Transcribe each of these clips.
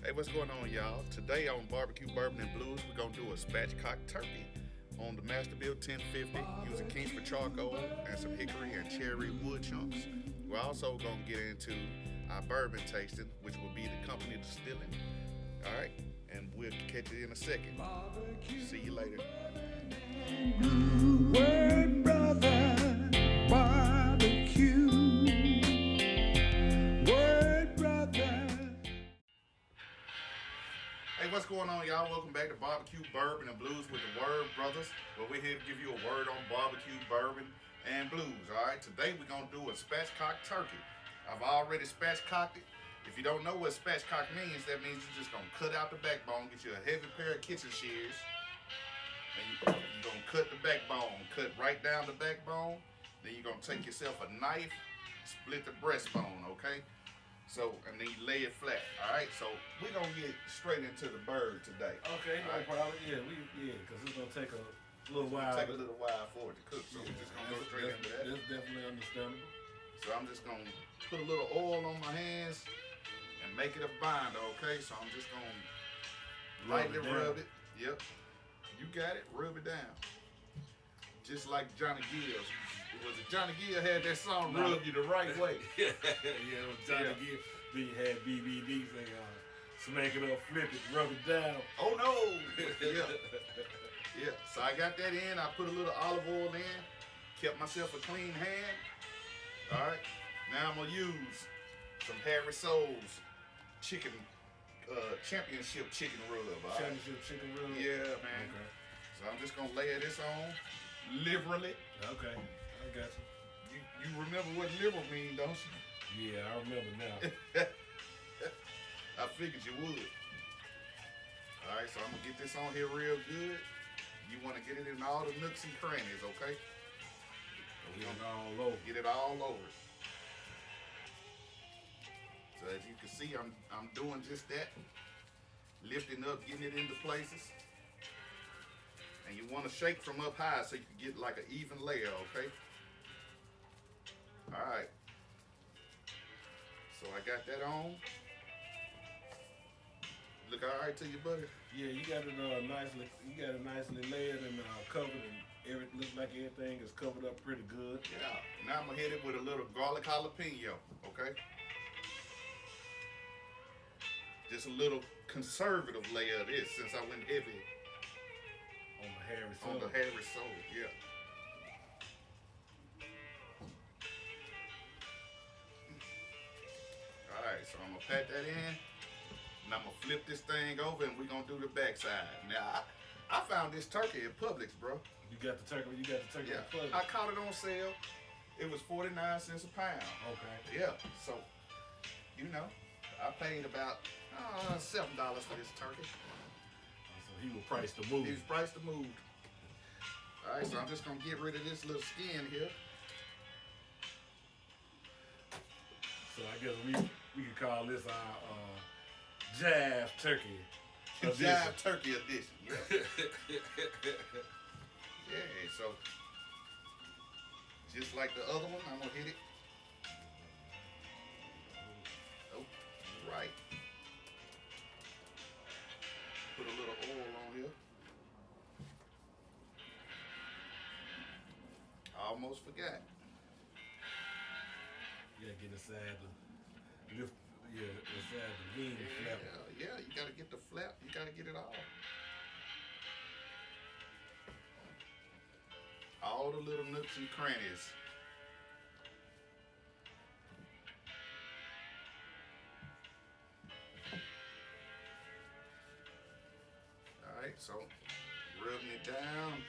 Hey, what's going on, y'all? Today on Barbecue Bourbon and Blues, we're gonna do a Spatchcock Turkey on the Masterbuilt 1050 using Kingsford charcoal and some hickory and cherry wood chunks. We're also gonna get into our bourbon tasting, which will be the company distilling. All right, and we'll catch you in a second. See you later. Word brother, barbecue. Word brother. Hey, what's going on, y'all? Welcome back to Barbecue Bourbon and Blues with the Word Brothers, where we're here to give you a word on barbecue, bourbon, and blues. All right, today we're gonna do a spatchcock turkey. I've already spatchcocked it. If you don't know what spatchcock means, that means you're just gonna cut out the backbone, get you a heavy pair of kitchen shears, and you're gonna cut the backbone, cut right down the backbone. Then you're gonna take yourself a knife, split the breastbone, okay? So, and then you lay it flat, all right? So we're gonna get straight into the bird today. Okay, no problem. Yeah, because it's gonna take a little while. Take a little while for it to cook, so we're just gonna go straight into that. That's definitely understandable. So I'm just gonna put a little oil on my hands and make it a binder, okay? So I'm just gonna lightly rub it. Yep, you got it. Rub it down, just like Johnny Gill. Was it Johnny Gill had that song, "Rub You the Right Way"? Yeah, it was Johnny Gill. Then you had BBD say, smack it up, flip it, rub it down. Oh no! Yeah. So I got that in. I put a little olive oil in. Kept myself a clean hand. All right. Now I'm gonna use some Harry Soul's chicken, championship chicken rub. All right? Championship chicken rub. Yeah, man. Okay. So I'm just gonna layer this on liberally. Okay, I got you. You remember what liberal mean, don't you? Yeah, I remember now. I figured you would. All right, so I'm gonna get this on here real good. You want to get it in all the nooks and crannies, okay? Get it all over. Get it all over. So as you can see, I'm doing just that. Lifting up, getting it into places. And you want to shake from up high so you can get like an even layer, okay? All right. So I got that on. Look all right to you, buddy? Yeah, you got it nicely. You got it nicely layered and covered, and looks like everything is covered up pretty good. Yeah. Now I'm gonna hit it with a little garlic jalapeno, okay? Just a little conservative layer of this since I went heavy On the Harry Soul. on the Harry Soul, yeah. All right, so I'm gonna pat that in, and I'm gonna flip this thing over, and we're gonna do the backside. Now, I found this turkey at Publix, bro. You got the turkey. You got the turkey. Yeah, in the I caught it on sale. It was 49 cents a pound. Okay. Yeah, so, you know, I paid about $7 for this turkey. So he was priced to move. He was priced to move. All right, so I'm just gonna get rid of this little skin here. So I guess we could call this our Jive Turkey. Jive Turkey edition. Yeah. Yeah, so just like the other one, I'm gonna hit it. Oh, right. Put a little oil on here. I almost forgot. You gotta get inside the lift. Yeah, inside the wing flap. Yeah, you gotta get the flap. You gotta get it all. All the little nooks and crannies. All right, so rubbing it down.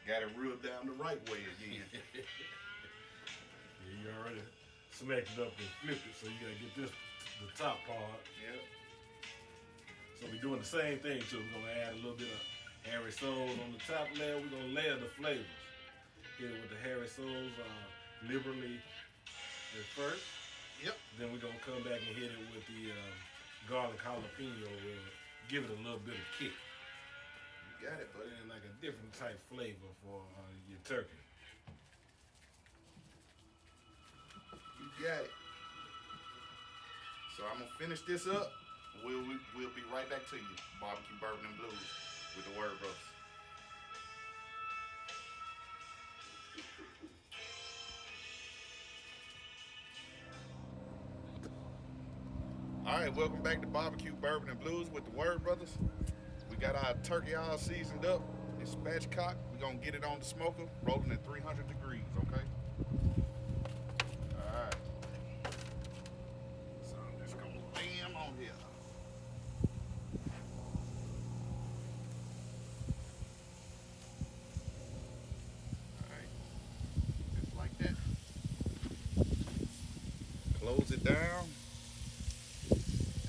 Got it rubbed down the right way again. Yeah, you already smacked it up and flipped it, so you gotta get this the top part. Yep. So we're doing the same thing too. We're gonna add a little bit of Harry Souls on the top layer. We're gonna layer the flavors. Hit it with the Harry Souls liberally at first. Yep. Then we're gonna come back and hit it with the garlic jalapeno. Give it a little bit of kick. got it, buddy. And like a different type flavor for your turkey. You got it. So I'm gonna finish this up. We'll be right back to you. Barbecue Bourbon and Blues with the Word Brothers. All right, welcome back to Barbecue Bourbon and Blues with the Word Brothers. We got our turkey all seasoned up. It's spatchcock. We're gonna get it on the smoker, rolling at 300 degrees, okay? All right. So I'm just gonna bam on here. All right, just like that. Close it down.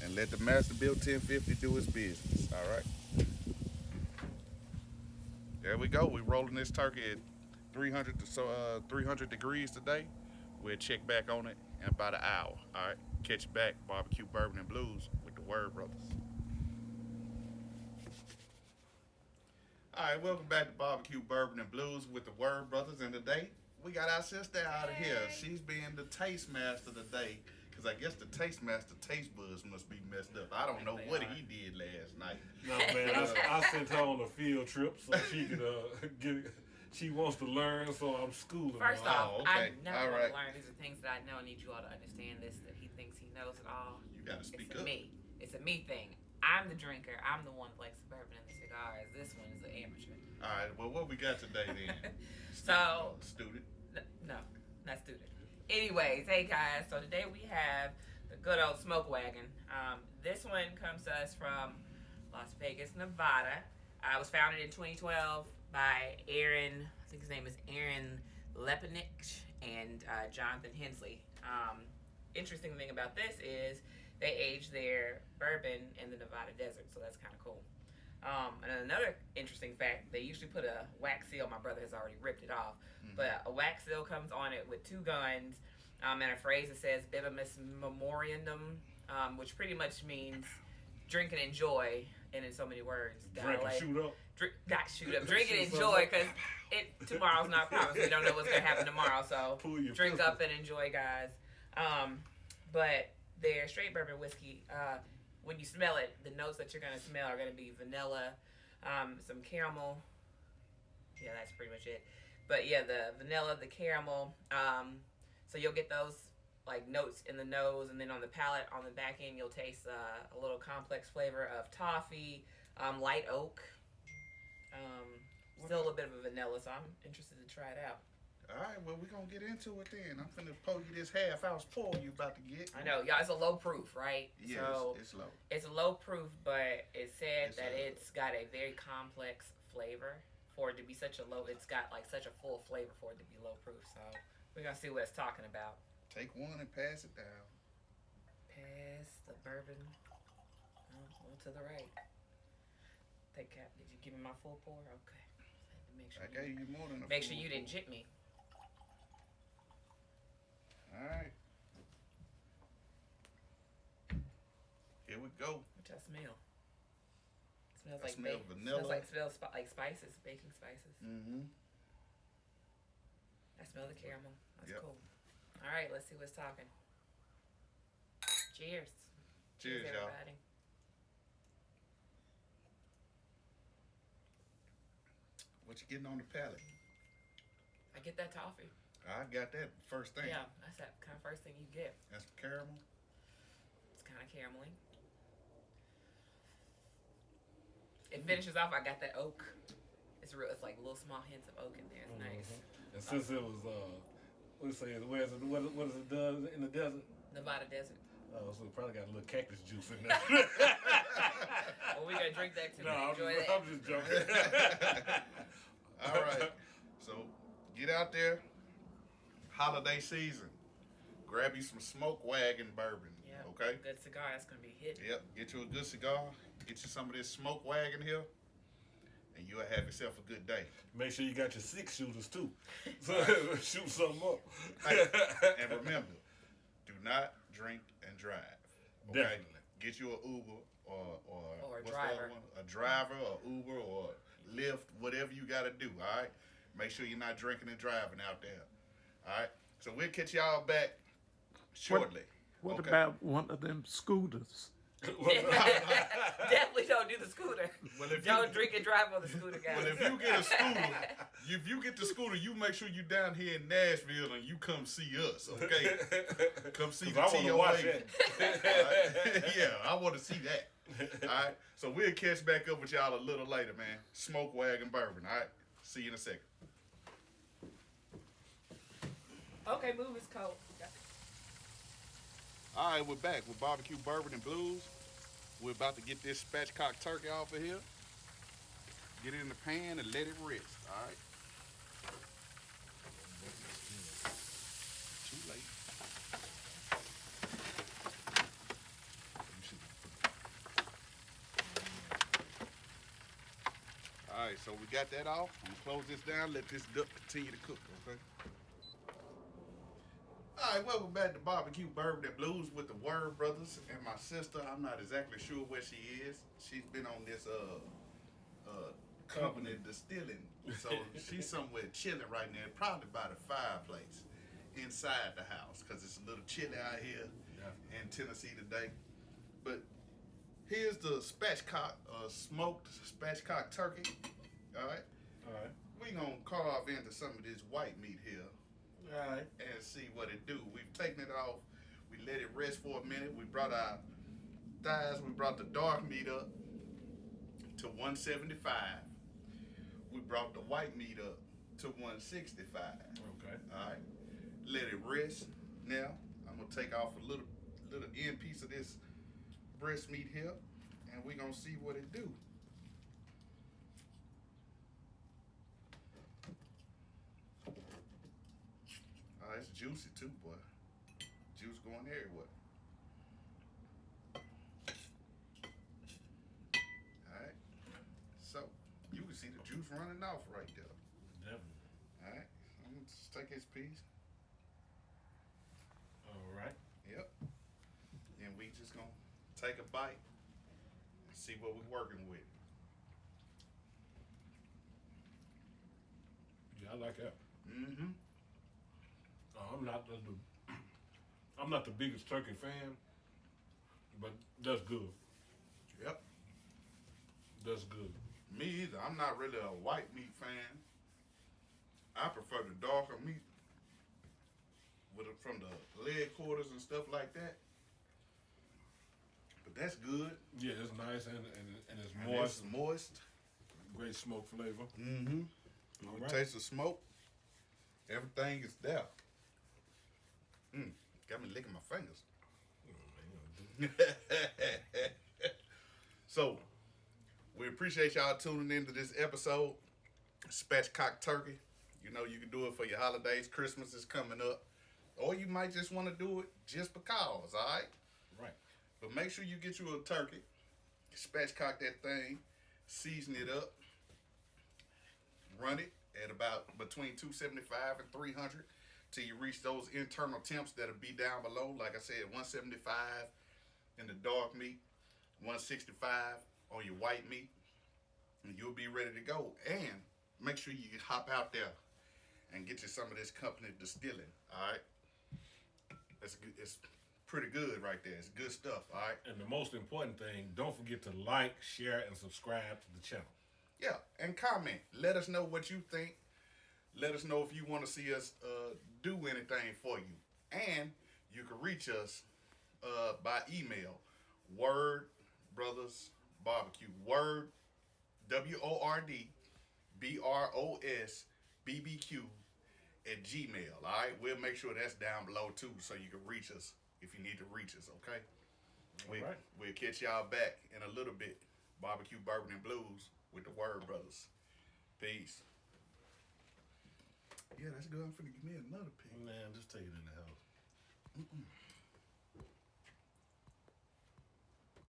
And let the Masterbuilt 1050 do its business. All right. There we go. We're rolling this turkey at 300 degrees today. We'll check back on it in about an hour. All right. Catch you back. Barbecue Bourbon and Blues with the Word Brothers. All right. Welcome back to Barbecue Bourbon and Blues with the Word Brothers. And today we got our sister out of here. She's being the taste master today. Because I guess the taste master taste buds must be messed up. I don't know what he did last night. No, man, I sent her on a field trip so she could get. She wants to learn, so I'm schooling her. First off, okay. I never want to learn. These are things that I know. I need you all to understand this, that he thinks he knows it all. You got to speak It's up. me. It's a me thing. I'm the drinker. I'm the one that likes the bourbon and the cigars. This one is an amateur. All right, well, what we got today then? So, Student. no, not student. Anyways, hey guys, so today we have the good old smoke wagon. This one comes to us from Las Vegas, Nevada. It was founded in 2012 by Aaron, I think his name is Aaron Lepenich and Jonathan Hensley. Interesting thing about this is they age their bourbon in the Nevada desert, so that's kind of cool. And another interesting fact, they usually put a wax seal. My brother has already ripped it off. But a wax seal comes on it with 2 guns and a phrase that says Bibimus Memoriandum, which pretty much means drink and enjoy, and in so many words. Drink and shoot up. Not shoot up. Drink and enjoy, because tomorrow's not promised. We don't know what's going to happen tomorrow, so drink up and enjoy, guys. But their straight bourbon whiskey, when you smell it, the notes that you're going to smell are going to be vanilla, some caramel. Yeah, that's pretty much it. But yeah, the vanilla, the caramel. So you'll get those like notes in the nose, and then on the palate, on the back end, you'll taste a little complex flavor of toffee, light oak. Still a little bit of a vanilla, so I'm interested to try it out. All right, well, we're going to get into it then. I'm finna pour you this half-ounce pour you about to get. I know, y'all, it's a low proof, right? Yes, so it's low. It's a low proof, but it said that it's got a very complex flavor. For it to be such a low, it's got like such a full flavor for it to be low proof. So we're gonna see what it's talking about. Take one and pass it down. Pass the bourbon. One to the right. Take cap. Did you give me my full pour? Okay. Make sure I gave you more than a make full sure you pour. didn't jip me. All right. Here we go. What y'all smell? Smells I like smell vanilla. Smells like spices, baking spices. Mm-hmm. I smell the caramel. That's Yep. cool. All right, let's see what's talking. Cheers. Cheers, y'all. everybody. What you getting on the palate? I get that toffee. I got that first thing. Yeah, that's that kind of first thing you get. That's caramel. It's kind of caramelly. It finishes off. I got that oak. It's real. It's like little small hints of oak in there. It's nice. And since it was, what is it? What is it done in the desert? Nevada desert. So it probably got a little cactus juice in there. Well, we gonna drink that too. No, I'm Enjoy that. just joking. All right. So get out there. Holiday season. Grab you some smoke wagon bourbon. Yeah. Okay. Good cigar. That's gonna be hit. Yep. Get you a good cigar. Get you some of this smoke wagon here, and you'll have yourself a good day. Make sure you got your 6 shooters too. So shoot something up. Hey, and remember, do not drink and drive. Okay? Definitely. Get you an Uber or Or a what's the driver. other one? A driver or Uber or lift, whatever you got to do, all right? Make sure you're not drinking and driving out there, all right? So we'll catch y'all back shortly. What Okay. about one of them scooters? Definitely don't do the scooter. Well, if Don't you, drink and drive on the scooter, guys. well, if you get a scooter, if you get the scooter, you make sure you down here in Nashville and you come see us, okay? Come see the I want to watch TOA. it. Right? Yeah, I want to see that. All right, so we'll catch back up with y'all a little later, man. Smoke Wagon Bourbon. All right, see you in a second. Okay, move his coat. All right, we're back with Barbecue Bourbon and Blues. We're about to get this spatchcock turkey off of here. Get it in the pan and let it rest. All right. Too late. All right, so we got that off. I'm gonna close this down. Let this duck continue to cook. Okay. All right, welcome back to Barbecue Bourbon and Blues with the Word Brothers and my sister. I'm not exactly sure where she is. She's been on this company distilling, so she's somewhere chilling right now, probably by the fireplace inside the house because it's a little chilly out here in Tennessee today. But here's the spatchcock, smoked spatchcock turkey. All right, we gonna carve into some of this white meat here. All right. And see what it do. We've taken it off. We let it rest for a minute. We brought our thighs. We brought the dark meat up to 175. We brought the white meat up to 165. Okay. All right. Let it rest. Now I'm gonna take off a little end piece of this breast meat here, and we're gonna see what it do. Oh, it's juicy too, boy. Juice going everywhere. Alright. So, you can see the juice running off right there. Definitely. Alright. So I'm gonna just take this piece. All right. Yep. And we just gonna take a bite and see what we're working with. Yeah, I like that. Mm-hmm. I'm not the biggest turkey fan, but that's good. Yep. That's good. Me either. I'm not really a white meat fan. I prefer the darker meat from the leg quarters and stuff like that. But that's good. Yeah, it's nice and it's And moist. it's moist. Great smoke flavor. Mm-hmm. You All can right. taste the smoke. Everything is there. Got me licking my fingers. So, we appreciate y'all tuning into this episode. Spatchcock Turkey. You know, you can do it for your holidays. Christmas is coming up. Or you might just want to do it just because, all right? Right. But make sure you get you a turkey. Spatchcock that thing. Season it up. Run it at about between 275 and 300 till you reach those internal temps that'll be down below. Like I said, 175 in the dark meat, 165 on your white meat, and you'll be ready to go. And make sure you hop out there and get you some of this company distilling. All right, it's pretty good right there. It's good stuff. All right. And the most important thing, don't forget to like, share, and subscribe to the channel. Yeah, and comment. Let us know what you think. Let us know if you want to see us do anything for you. And you can reach us by email. Word Brothers Barbecue. Word, WORD, BROS, BBQ at Gmail. All right, we'll make sure that's down below too, so you can reach us if you need to reach us. Okay. All right. We'll catch y'all back in a little bit. Barbecue Bourbon and Blues with the Word Brothers. Peace. Yeah, that's good. I'm finna give me another pick. Man, just take it in the house.